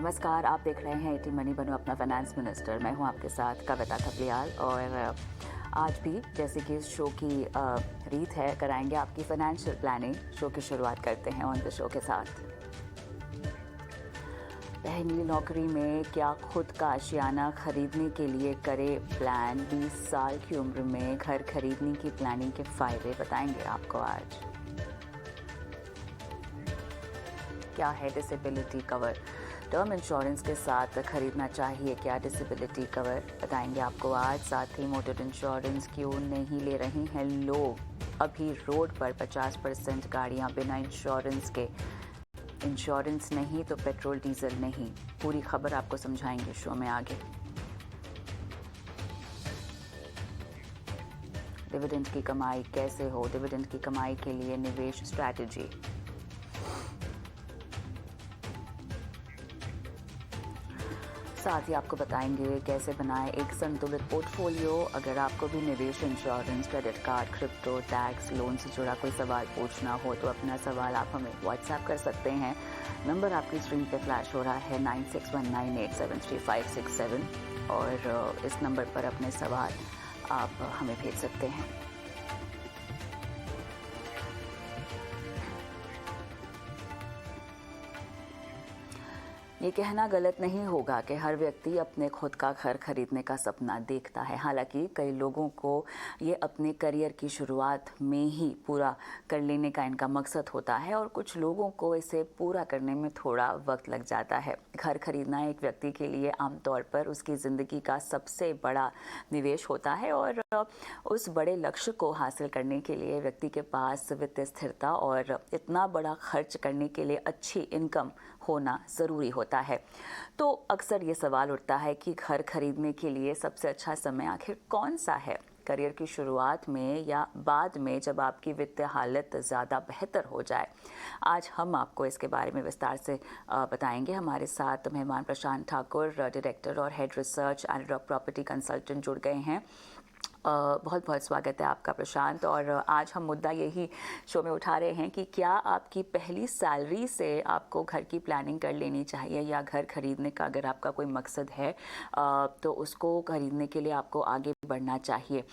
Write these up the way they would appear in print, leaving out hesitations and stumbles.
नमस्कार, आप देख रहे हैं एटी मनी बनो अपना फाइनेंस मिनिस्टर। मैं हूं आपके साथ कविता थपलियाल और आज भी जैसे कि इस शो की रीत है, कराएंगे आपकी फाइनेंशियल प्लानिंग। शो की शुरुआत करते हैं ऑन द शो के साथ। पहली नौकरी में क्या खुद का आशियाना खरीदने के लिए करे प्लान। 20 साल की उम्र में घर खरीदने की प्लानिंग के फ़ायदे बताएंगे आपको आज। क्या है डिसेबिलिटी कवर, टर्म इंश्योरेंस के साथ खरीदना चाहिए क्या डिसेबिलिटी कवर, बताएंगे आपको आज। साथ ही मोटर इंश्योरेंस क्यों नहीं ले रहे हैं लोग अभी रोड पर। 50% गाड़ियां बिना इंश्योरेंस के। इंश्योरेंस नहीं तो पेट्रोल डीजल नहीं। पूरी खबर आपको समझाएंगे शो में आगे। डिविडेंड की कमाई कैसे हो, डिविडेंड की कमाई के लिए निवेश स्ट्रैटेजी। साथ ही आपको बताएंगे कैसे बनाएं एक संतुलित पोर्टफोलियो। अगर आपको भी निवेश, insurance, credit card, crypto, tax, loan से जुड़ा कोई सवाल पूछना हो तो अपना सवाल आप हमें व्हाट्सएप कर सकते हैं। नंबर आपकी स्क्रीन पे फ्लैश हो रहा है 9619873567 और इस नंबर पर अपने सवाल आप हमें भेज सकते हैं। ये कहना गलत नहीं होगा कि हर व्यक्ति अपने खुद का घर खरीदने का सपना देखता है। हालांकि कई लोगों को ये अपने करियर की शुरुआत में ही पूरा कर लेने का इनका मकसद होता है और कुछ लोगों को इसे पूरा करने में थोड़ा वक्त लग जाता है। घर खरीदना एक व्यक्ति के लिए आमतौर पर उसकी ज़िंदगी का सबसे बड़ा निवेश होता है और उस बड़े लक्ष्य को हासिल करने के लिए व्यक्ति के पास वित्तीय स्थिरता और इतना बड़ा खर्च करने के लिए अच्छी इनकम होना ज़रूरी होता है। तो अक्सर ये सवाल उठता है कि घर खरीदने के लिए सबसे अच्छा समय आखिर कौन सा है, करियर की शुरुआत में या बाद में जब आपकी वित्तीय हालत ज़्यादा बेहतर हो जाए। आज हम आपको इसके बारे में विस्तार से बताएंगे। हमारे साथ मेहमान प्रशांत ठाकुर, डायरेक्टर और head research and property consultant जुड़ गए हैं। बहुत बहुत स्वागत है आपका प्रशांत। और आज हम मुद्दा यही शो में उठा रहे हैं कि क्या आपकी पहली सैलरी से आपको घर की प्लानिंग कर लेनी चाहिए या घर खरीदने का अगर आपका कोई मकसद है तो उसको खरीदने के लिए आपको आगे बढ़ना चाहिए।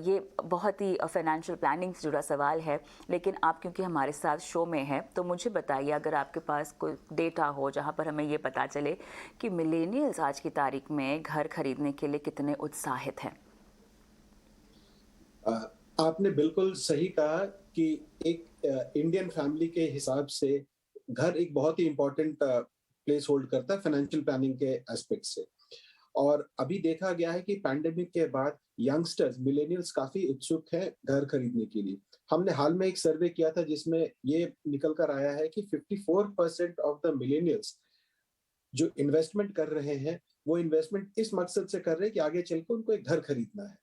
ये बहुत ही फाइनेंशियल प्लानिंग से जुड़ा सवाल है, लेकिन आप क्योंकि हमारे साथ शो में हैं तो मुझे बताइए अगर आपके पास कोई डेटा हो जहाँ पर हमें ये पता चले कि मिलेनियल्स आज की तारीख में घर खरीदने के लिए कितने उत्साहित हैं। आपने बिल्कुल सही कहा कि एक इंडियन फैमिली के हिसाब से घर एक बहुत ही इम्पोर्टेंट प्लेस होल्ड करता है फाइनेंशियल प्लानिंग के एस्पेक्ट से। और अभी देखा गया है कि पैंडेमिक के बाद यंगस्टर्स मिलेनियल्स काफी उत्सुक हैं घर खरीदने के लिए। हमने हाल में एक सर्वे किया था जिसमें ये निकल कर आया है कि 54% ऑफ द मिलेनियल्स जो इन्वेस्टमेंट कर रहे हैं वो इन्वेस्टमेंट इस मकसद से कर रहे हैं कि आगे चलकर उनको एक घर खरीदना है।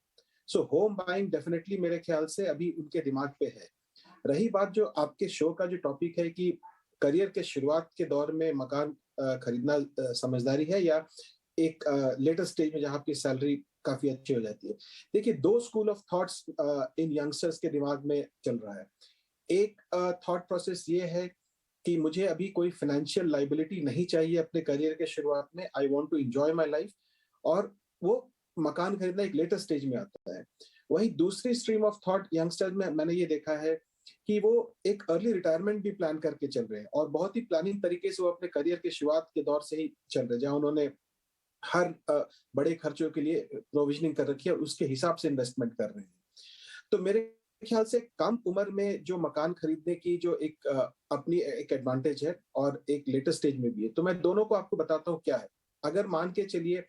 सो होम बाइंग डेफिनेटली मेरे ख्याल से अभी उनके दिमाग पे है। रही बात जो आपके शो का जो टॉपिक है कि करियर के शुरुआत के दौर में मकान खरीदना समझदारी है या एक लेटर स्टेज में जहां आपकी सैलरी काफी अच्छी हो जाती है। देखिए, दो school of thoughts in youngsters के दिमाग में चल रहा है। एक थॉट प्रोसेस ये है कि मुझे अभी कोई फाइनेंशियल लाइबिलिटी नहीं चाहिए अपने करियर के शुरुआत में, I want to enjoy my life, और वो मकान खरीदना एक लेटेस्ट स्टेज में आता है। वहीं दूसरी स्ट्रीम ऑफ थॉट यंगस्टर्स में मैंने ये देखा है कि वो एक अर्ली रिटायरमेंट भी प्लान करके चल रहे हैं और बहुत ही प्लानिंग तरीके से वो अपने करियर के शुरुआत के दौर से ही चल रहे हैं, जहां उन्होंने हर बड़े खर्चों के लिए प्रोविजनिंग कर रखी है और उसके हिसाब से इन्वेस्टमेंट कर रहे हैं। तो मेरे ख्याल से कम उम्र में जो मकान खरीदने की जो एक अपनी एक एडवांटेज है और एक लेटर स्टेज में भी है, तो मैं दोनों को आपको बताता हूँ क्या है। अगर मान के चलिए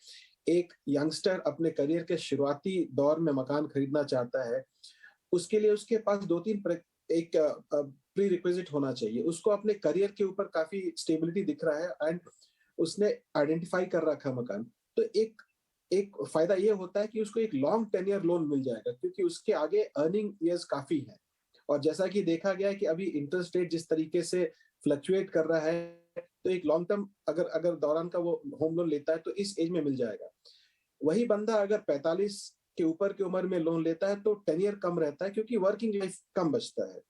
एक यंगस्टर अपने करियर के शुरुआती दौर में मकान खरीदना चाहता है, उसके लिए उसके पास दो तीन एक प्री रिक्विजिट होना चाहिए। उसको अपने करियर के ऊपर काफी स्टेबिलिटी दिख रहा है एंड उसने आइडेंटिफाई कर रखा मकान। तो एक एक फायदा ये होता है कि उसको एक लॉन्ग टेन्योर लोन मिल जाएगा क्योंकि उसके आगे अर्निंग ईयर्स काफी है। और जैसा कि देखा गया है कि अभी इंटरेस्ट रेट जिस तरीके से फ्लक्चुएट कर रहा है, तो एक लॉन्ग टर्म अगर अगर दौरान का वो होम लोन लेता है तो इस एज में मिल जाएगा। वही बंदा अगर 45 के ऊपर की उम्र में लोन लेता है तो टेन्योर कम रहता है क्योंकि वर्किंग लाइफ कम बचता है।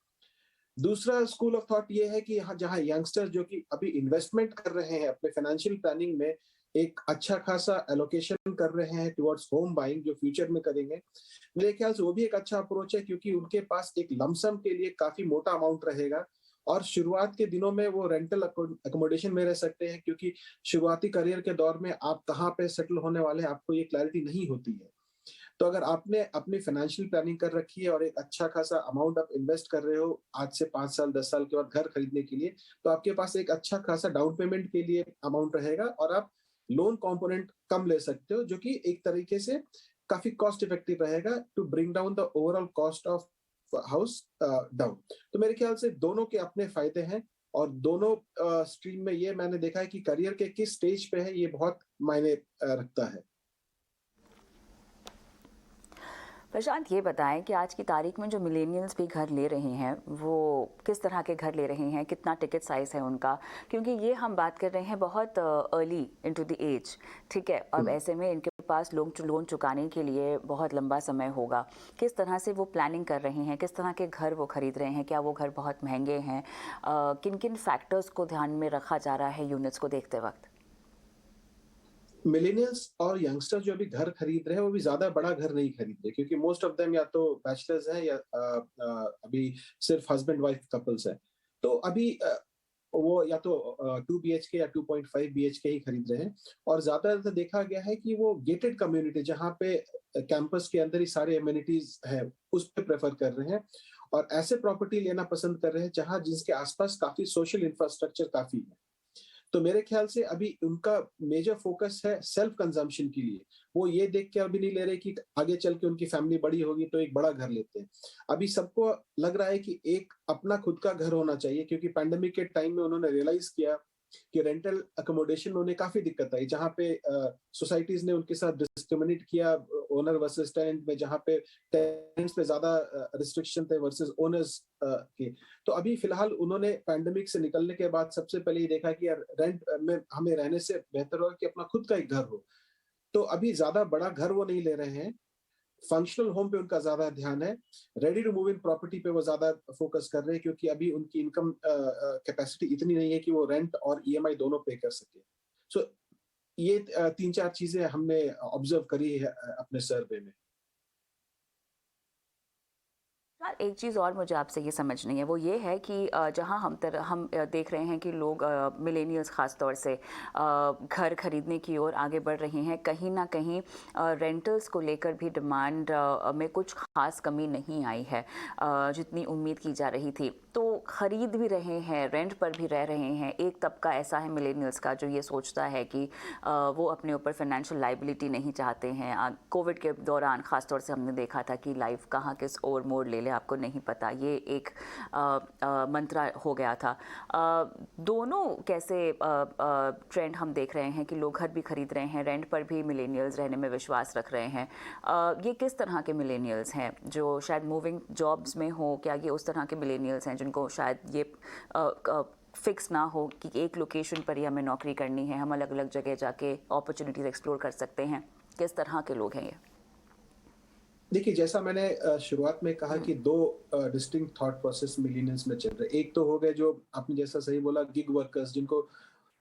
दूसरा स्कूल ऑफ थॉट ये है कि यहाँ जहाँ यंगस्टर्स जो कि अभी इन्वेस्टमेंट कर रहे हैं अपने फाइनेंशियल प्लानिंग में, एक अच्छा खासा एलोकेशन कर रहे हैं टुवर्ड्स होम बाइंग जो फ्यूचर में करेंगे। मेरे ख्याल से वो भी एक अच्छा अप्रोच है क्योंकि उनके पास एक लमसम के लिए काफ़ी मोटा अमाउंट रहेगा और शुरुआत के दिनों में वो रेंटल अकोमोडेशन में रह सकते हैं क्योंकि शुरुआती करियर के दौर में आप कहाँ पे सेटल होने वाले हैं, आपको ये क्लैरिटी नहीं होती है। तो अगर आपने अपनी फाइनेंशियल प्लानिंग कर रखी है और एक अच्छा खासा अमाउंट आप इन्वेस्ट कर रहे हो आज से 5 साल 10 साल के बाद घर खरीदने के लिए, तो आपके पास एक अच्छा खासा डाउन पेमेंट के लिए अमाउंट रहेगा और आप लोन कंपोनेंट कम ले सकते हो, जो कि एक तरीके से काफ़ी कॉस्ट इफेक्टिव रहेगा to bring down the overall cost of house down. तो मेरे ख्याल से दोनों के अपने फायदे हैं और दोनों स्ट्रीम में ये मैंने देखा है कि करियर के किस स्टेज पे है, ये बहुत मायने रखता है। प्रशांत, ये बताएं कि आज की तारीख में जो मिलेनियल्स भी घर ले रहे हैं वो किस तरह के घर ले रहे हैं, कितना टिकट साइज़ है उनका, क्योंकि ये हम बात कर रहे हैं बहुत अर्ली इनटू द एज, ठीक है, और ऐसे में इनके पास लोन चुकाने के लिए बहुत लंबा समय होगा। किस तरह से वो प्लानिंग कर रहे हैं, किस तरह के घर वो खरीद रहे हैं, क्या वो घर बहुत महंगे हैं, किन किन फैक्टर्स को ध्यान में रखा जा रहा है यूनिट्स को देखते वक्त? मिलेनियल्स और यंगस्टर्स जो अभी घर खरीद रहे हैं वो भी ज्यादा बड़ा घर नहीं खरीद रहे क्योंकि मोस्ट ऑफ देम या तो बैचलर्स हैं या अभी सिर्फ हस्बैंड वाइफ कपल्स हैं। तो अभी वो या तो 2 BHK या 2.5 BHK ही खरीद रहे हैं और ज्यादातर देखा गया है कि वो गेटेड कम्युनिटी जहाँ पे कैंपस के अंदर ही सारे एमिनिटीज है उस पे प्रेफर कर रहे हैं और ऐसे प्रॉपर्टी लेना पसंद कर रहे हैं जहाँ जिसके आसपास काफी सोशल इंफ्रास्ट्रक्चर काफी है। तो मेरे ख्याल से अभी उनका मेजर फोकस है सेल्फ कंजम्पशन के लिए। वो ये देख के अभी नहीं ले रहे कि आगे चल के उनकी फैमिली बड़ी होगी तो एक बड़ा घर लेते हैं। अभी सबको लग रहा है कि एक अपना खुद का घर होना चाहिए क्योंकि पैंडेमिक के टाइम में उन्होंने रियलाइज किया कि रेंटल अकोमोडेशन में उन्हें काफी दिक्कत आई जहाँ पे सोसाइटीज ने उनके साथ डिस्क्रिमिनेट किया ओनर वर्सेस टेनेंट में, जहाँ पे टेनेंट्स पे ज्यादा रिस्ट्रिक्शन थे वर्सेस ओनर्स के। तो अभी फिलहाल उन्होंने पैंडेमिक से निकलने के बाद सबसे पहले ये देखा कि यार रेंट में हमें रहने से बेहतर होगा कि अपना खुद का एक घर हो। तो अभी ज्यादा बड़ा घर वो नहीं ले रहे हैं, फंक्शनल होम पे उनका ज्यादा ध्यान है, ready to move in property पे वो ज्यादा फोकस कर रहे हैं क्योंकि अभी उनकी इनकम कैपेसिटी इतनी नहीं है कि वो रेंट और ईएमआई दोनों पे कर सके। सो ये 3-4 चीजें हमने ऑब्जर्व करी है अपने सर्वे में। यार, एक चीज़ और मुझे आपसे ये समझनी है, वो ये है कि जहाँ हम देख रहे हैं कि लोग मिलेनियल्स ख़ास तौर से घर खरीदने की ओर आगे बढ़ रहे हैं, कहीं ना कहीं रेंटल्स को लेकर भी डिमांड में कुछ ख़ास कमी नहीं आई है जितनी उम्मीद की जा रही थी। तो ख़रीद भी रहे हैं, रेंट पर भी रह रहे हैं। एक तबका ऐसा है मिलेनियल्स का जो ये सोचता है कि वो अपने ऊपर फाइनेंशियल लाइबिलिटी नहीं चाहते हैं। कोविड के दौरान ख़ास तौर से हमने देखा था कि लाइफ कहाँ किस ओर मोड़ ले आपको नहीं पता, ये एक मंत्र हो गया था। दोनों कैसे ट्रेंड हम देख रहे हैं कि लोग घर भी खरीद रहे हैं, रेंट पर भी मिलेनियल्स रहने में विश्वास रख रहे हैं। ये किस तरह के मिलेनियल्स हैं जो शायद मूविंग जॉब्स में हो? क्या ये उस तरह के मिलेनियल्स हैं जिनको शायद ये फिक्स ना हो कि एक लोकेशन पर ही हमें नौकरी करनी है, हम अलग अलग जगह जाके अपॉर्चुनिटीज एक्सप्लोर कर सकते हैं? किस तरह के लोग हैं ये? देखिए, जैसा मैंने शुरुआत में कहा कि 2 डिस्टिंक्ट थॉट प्रोसेस मिलेनियल्स में चल रहे हैं। एक तो हो गए जो आपने जैसा सही बोला गिग वर्कर्स जिनको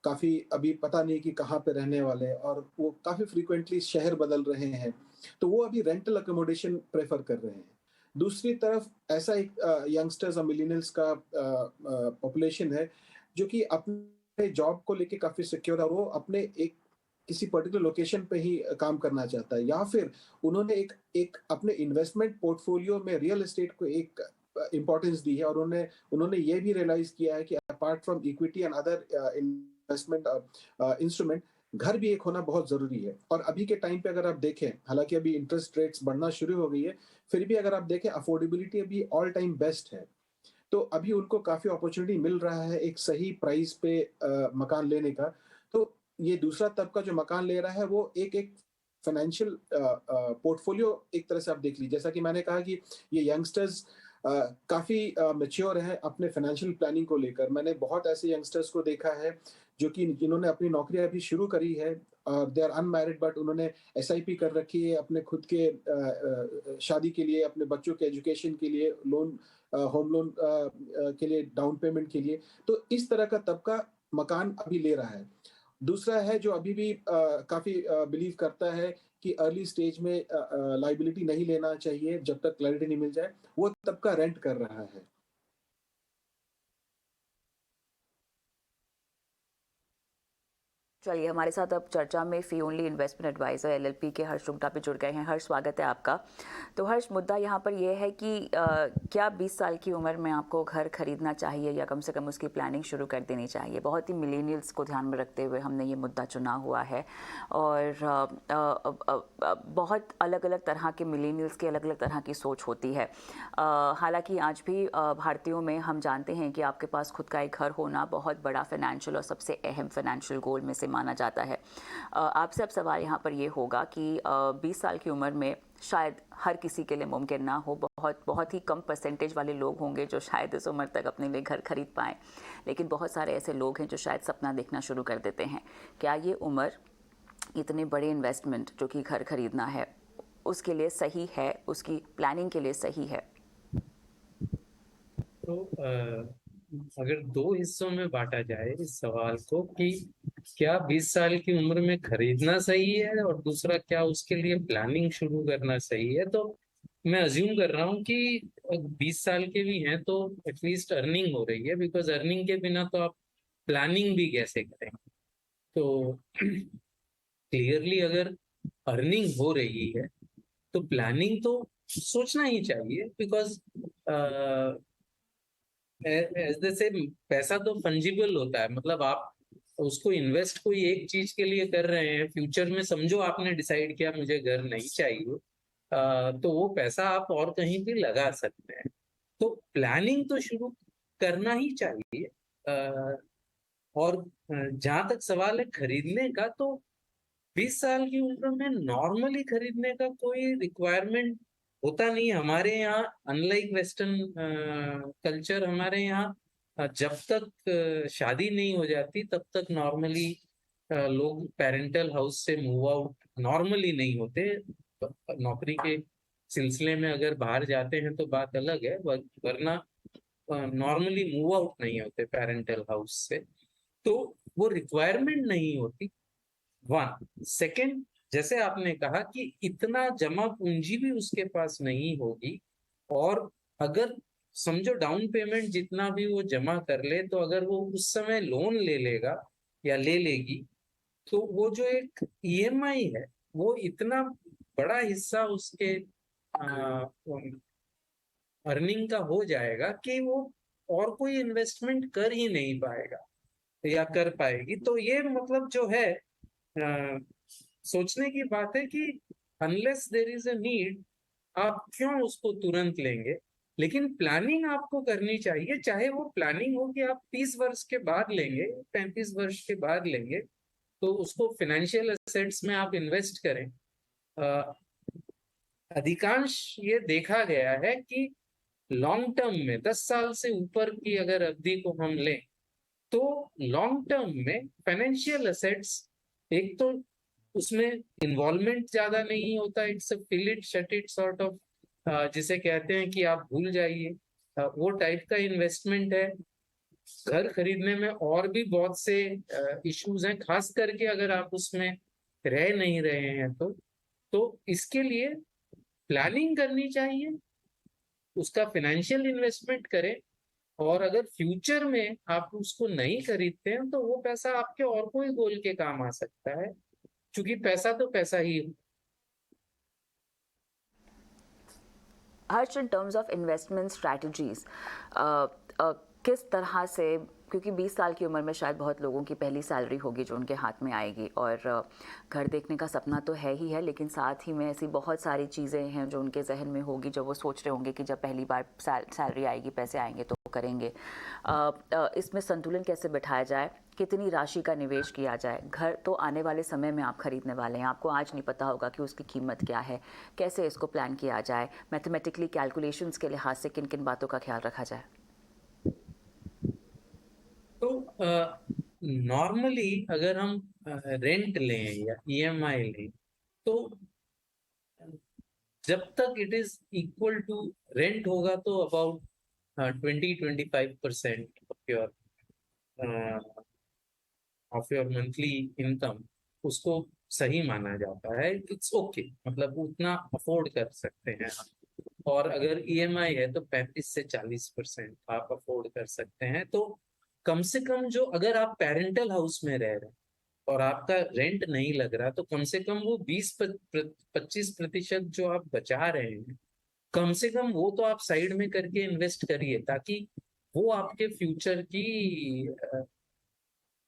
काफ़ी अभी पता नहीं कि कहाँ पे रहने वाले हैं और वो काफ़ी फ्रीक्वेंटली शहर बदल रहे हैं। तो वो अभी रेंटल अकोमोडेशन प्रेफ़र कर रहे हैं। दूसरी तरफ ऐसा एक यंगस्टर्स और मिलेनियल्स का पॉपुलेशन है जो कि अपने जॉब को लेके काफ़ी सिक्योर है और वो अपने एक किसी पर्टिकुलर लोकेशन पे ही काम करना चाहता है या फिर उन्होंने एक एक अपने इन्वेस्टमेंट पोर्टफोलियो में रियल एस्टेट को एक इम्पोर्टेंस दी है और उन्होंने उन्होंने ये भी रियलाइज किया है कि apart from equity and other investment instrument, घर भी एक होना बहुत जरूरी है। और अभी के टाइम पे अगर आप देखें, हालांकि अभी इंटरेस्ट रेट्स बढ़ना शुरू हो गई है, फिर भी अगर आप देखें अफोर्डेबिलिटी अभी ऑल टाइम बेस्ट है। तो अभी उनको काफ़ी अपॉर्च्युनिटी मिल रहा है एक सही प्राइस पे मकान लेने का। तो ये दूसरा तबका जो मकान ले रहा है वो एक फाइनेंशियल पोर्टफोलियो एक तरह से आप देख लीजिए। जैसा कि मैंने कहा कि ये यंगस्टर्स काफ़ी मैच्योर हैं अपने फाइनेंशियल प्लानिंग को लेकर। मैंने बहुत ऐसे यंगस्टर्स को देखा है जो कि जिन्होंने अपनी नौकरी अभी शुरू करी है और दे आर अनमैरिड बट उन्होंने एसआईपी कर रखी है अपने खुद के शादी के लिए, अपने बच्चों के एजुकेशन के लिए, होम लोन के लिए, डाउन पेमेंट के लिए। तो इस तरह का तबका मकान अभी ले रहा है। दूसरा है जो अभी भी काफ़ी बिलीव करता है कि अर्ली स्टेज में लायबिलिटी नहीं लेना चाहिए जब तक क्लैरिटी नहीं मिल जाए, वो तबका रेंट कर रहा है। चलिए, हमारे साथ अब चर्चा में फी ओनली इन्वेस्टमेंट एडवाइजर एलएलपी के हर्ष रुंगटा पे जुड़ गए हैं। हर्ष, स्वागत है आपका। तो हर्ष, मुद्दा यहाँ पर यह है कि क्या 20 साल की उम्र में आपको घर खरीदना चाहिए या कम से कम उसकी प्लानिंग शुरू कर देनी चाहिए? बहुत ही मिलेनियल्स को ध्यान में रखते हुए हमने ये मुद्दा चुना हुआ है और बहुत अलग अलग तरह के मिलेनियल्स की अलग अलग तरह की सोच होती है। हालांकि आज भी भारतीयों में हम जानते हैं कि आपके पास खुद का एक घर होना बहुत बड़ा फाइनेंशियल और सबसे अहम फाइनेंशियल गोल में से माना जाता है। आपसे अब सवाल यहाँ पर ये होगा कि 20 साल की उम्र में शायद हर किसी के लिए मुमकिन ना हो, बहुत ही कम परसेंटेज वाले लोग होंगे जो शायद इस उम्र तक अपने लिए घर खरीद पाएँ, लेकिन बहुत सारे ऐसे लोग हैं जो शायद सपना देखना शुरू कर देते हैं। क्या ये उम्र इतने बड़े इन्वेस्टमेंट जो कि घर खरीदना है उसके लिए सही है, उसकी प्लानिंग के लिए सही है? तो अगर दो हिस्सों में बांटा जाए इस सवाल को कि क्या 20 साल की उम्र में खरीदना सही है और दूसरा क्या उसके लिए प्लानिंग शुरू करना सही है, तो मैं अज्यूम कर रहा हूँ कि 20 साल के भी हैं तो एटलीस्ट अर्निंग हो रही है, बिकॉज अर्निंग के बिना तो आप प्लानिंग भी कैसे करेंगे। तो क्लियरली अगर अर्निंग हो रही है तो प्लानिंग तो सोचना ही चाहिए, बिकॉज जैसे पैसा तो फंजिबल होता है, मतलब आप उसको इन्वेस्ट कोई एक चीज के लिए कर रहे हैं, फ्यूचर में समझो आपने डिसाइड किया मुझे घर नहीं चाहिए, तो वो पैसा आप और कहीं भी लगा सकते हैं। तो प्लानिंग तो शुरू करना ही चाहिए। और जहां तक सवाल है खरीदने का, तो 20 साल की उम्र में नॉर्मली खरीदने का कोई रिक्वायरमेंट होता नहीं है हमारे यहाँ। अनलाइक वेस्टर्न कल्चर, हमारे यहाँ जब तक शादी नहीं हो जाती तब तक नॉर्मली लोग पेरेंटल हाउस से मूव आउट नॉर्मली नहीं होते। नौकरी के सिलसिले में अगर बाहर जाते हैं तो बात अलग है, वरना नॉर्मली मूव आउट नहीं होते पेरेंटल हाउस से, तो वो रिक्वायरमेंट नहीं होती। वन सेकेंड, जैसे आपने कहा कि इतना जमा पूंजी भी उसके पास नहीं होगी, और अगर समझो डाउन पेमेंट जितना भी वो जमा कर ले, तो अगर वो उस समय लोन ले लेगा या ले लेगी, तो वो जो एक ईएमआई है वो इतना बड़ा हिस्सा उसके अर्निंग का हो जाएगा कि वो और कोई इन्वेस्टमेंट कर ही नहीं पाएगा या कर पाएगी। तो ये मतलब जो है सोचने की बात है कि unless there is a need, आप क्यों उसको तुरंत लेंगे। लेकिन प्लानिंग आपको करनी चाहिए, चाहे वो प्लानिंग हो कि आप 30 वर्ष के बाद लेंगे, 35 वर्ष के बाद लेंगे, तो उसको फाइनेंशियल एसेट्स में आप इन्वेस्ट करें। अधिकांश ये देखा गया है कि लॉन्ग टर्म में 10 साल से ऊपर की अगर अवधि को हम लें, तो लॉन्ग टर्म में फाइनेंशियल एसेट्स, एक तो उसमें इन्वॉल्वमेंट ज्यादा नहीं होता, it's a fill it shut it sort of, जिसे कहते हैं कि आप भूल जाइए, वो टाइप का इन्वेस्टमेंट है। घर खरीदने में और भी बहुत से इश्यूज हैं, खास करके अगर आप उसमें रह नहीं रहे हैं तो इसके लिए प्लानिंग करनी चाहिए, उसका फाइनेंशियल इन्वेस्टमेंट करें, और अगर फ्यूचर में आप उसको नहीं खरीदते हैं तो वो पैसा आपके और कोई गोल के काम आ सकता है, क्योंकि पैसा तो पैसा ही है। Harsh, in terms of investment strategies, किस तरह से, क्योंकि 20 साल की उम्र में शायद बहुत लोगों की पहली सैलरी होगी जो उनके हाथ में आएगी, और घर देखने का सपना तो है ही है, लेकिन साथ ही में ऐसी बहुत सारी चीज़ें हैं जो उनके जहन में होगी, जो वो सोच रहे होंगे कि जब पहली बार सैलरी आएगी, पैसे आएंगे तो करेंगे। इसमें संतुलन कैसे बिठाया जाए, कितनी राशि का निवेश किया जाए? घर तो आने वाले समय में आप खरीदने वाले हैं, आपको आज नहीं पता होगा कि उसकी कीमत क्या है, कैसे इसको प्लान किया जाए, मैथमेटिकली कैलकुलेशंस के लिहाज से किन किन बातों का ख्याल रखा जाए? तो नॉर्मली अगर हम रेंट लें या ईएमआई लें, तो जब तक it is equal to rent होगा तो about 20-25% of your monthly income उसको सही माना जाता है। इट्स ओके, मतलब उतना अफोर्ड कर सकते हैं आप। और अगर ईएमआई है तो 35 से 40% आप अफोर्ड कर सकते हैं। तो कम से कम जो, अगर आप पेरेंटल हाउस में रह रहे हैं और आपका रेंट नहीं लग रहा, तो कम से कम वो 20-25% जो आप बचा रहे हैं, कम से कम वो तो आप साइड में करके इन्वेस्ट करिए, ताकि वो आपके फ्यूचर की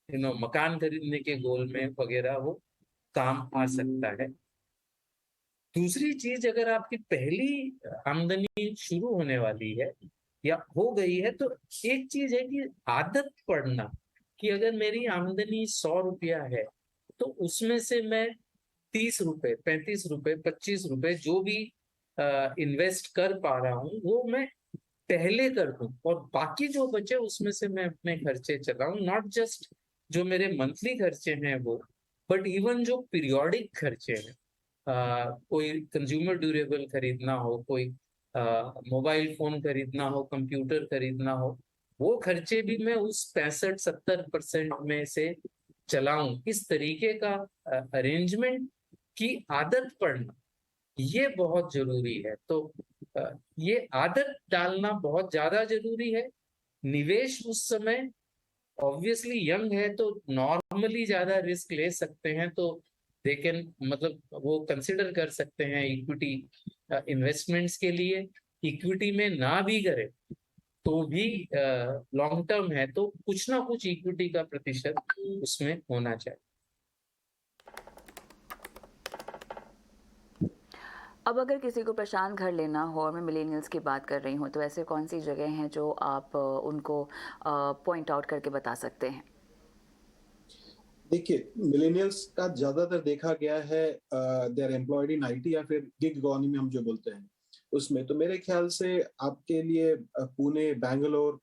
मकान खरीदने के गोल में वगैरह वो काम आ सकता है। दूसरी चीज, अगर आपकी पहली आमदनी शुरू होने वाली है या हो गई है, तो एक चीज है कि आदत पड़ना, कि अगर मेरी आमदनी 100 रुपया है तो उसमें से मैं 30 रुपए, 35 रुपए, 25 रुपए जो भी इन्वेस्ट कर पा रहा हूँ वो मैं पहले कर दूं, और बाकी जो बचे उसमें से मैं अपने खर्चे चलाऊं। नॉट जस्ट जो मेरे मंथली खर्चे हैं वो, बट इवन जो पीरियोडिक खर्चे हैं, कोई कंज्यूमर ड्यूरेबल खरीदना हो, कोई मोबाइल फोन खरीदना हो, कंप्यूटर खरीदना हो, वो खर्चे भी मैं उस 65-70% में से चलाऊं। इस तरीके का अरेंजमेंट की आदत पड़ना, ये बहुत जरूरी है। तो ये आदत डालना बहुत ज्यादा जरूरी है। निवेश उस समय, ऑब्वियसली यंग है तो नॉर्मली ज्यादा रिस्क ले सकते हैं, तो दे कैन, मतलब वो कंसिडर कर सकते हैं इक्विटी इन्वेस्टमेंट्स के लिए। इक्विटी में ना भी करें तो भी लॉन्ग टर्म है तो कुछ ना कुछ इक्विटी का प्रतिशत उसमें होना चाहिए। अब अगर किसी को प्रशांत घर लेना हो, और मैं मिलेनियल्स की बात कर रही हूँ, तो ऐसे कौन सी जगह हैं जो आप उनको पॉइंट आउट करके बता सकते हैं? देखिए, मिलेनियल्स का ज्यादातर देखा गया है they are employed in IT या फिर गिग इकोनॉमी हम जो बोलते हैं उसमें। तो मेरे ख्याल से आपके लिए पुणे, बैंगलोर,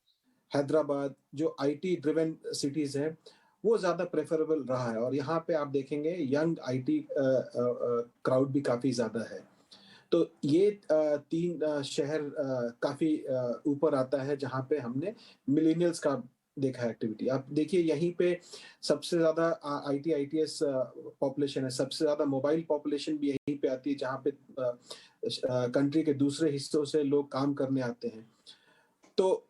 हैदराबाद जो आईटी ड्रिवन सिटीज हैं वो ज्यादा प्रेफरेबल रहा है। और यहाँ पे आप देखेंगे यंग आईटी क्राउड भी काफी ज्यादा है। तो ये तीन शहर काफी ऊपर आता है जहाँ पे हमने मिलेनियल्स का देखा है एक्टिविटी। आप देखिए यहीं पे सबसे ज्यादा आईटी आईटीएस पॉपुलेशन है, सबसे ज्यादा मोबाइल पॉपुलेशन भी यहीं पे आती है जहाँ पे कंट्री के दूसरे हिस्सों से लोग काम करने आते हैं। तो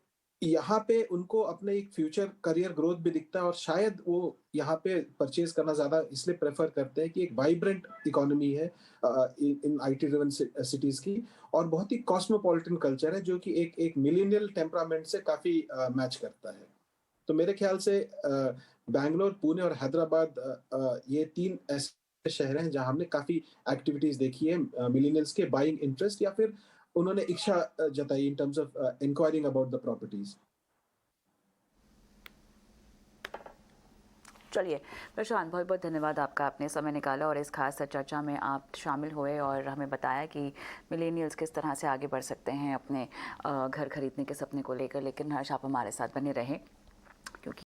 यहाँ पे उनको अपने एक फ्यूचर करियर ग्रोथ भी दिखता है, और शायद वो यहाँ पे परचेज करना ज्यादा इसलिए प्रेफर करते हैं कि एक वाइब्रेंट इकोनॉमी है इन आईटी ड्रिवन सिटीज की, और बहुत ही कॉस्मोपॉलिटन कल्चर है जो कि एक एक मिलेनियल टेम्परामेंट से काफी मैच करता है। तो मेरे ख्याल से बैंगलोर, पुणे और हैदराबाद ये तीन ऐसे शहर हैं जहां हमने काफी एक्टिविटीज देखी है मिलेनियल्स के बाइंग इंटरेस्ट या फिर उन्होंने इच्छा जताई इन terms of enquiring about the properties. चलिए प्रशांत, बहुत बहुत धन्यवाद आपका, आपने समय निकाला और इस खास चर्चा में आप शामिल हुए और हमें बताया कि मिलेनियल्स किस तरह से आगे बढ़ सकते हैं अपने घर खरीदने के सपने को लेकर। लेकिन हर्ष, आप हमारे साथ बने रहें, क्योंकि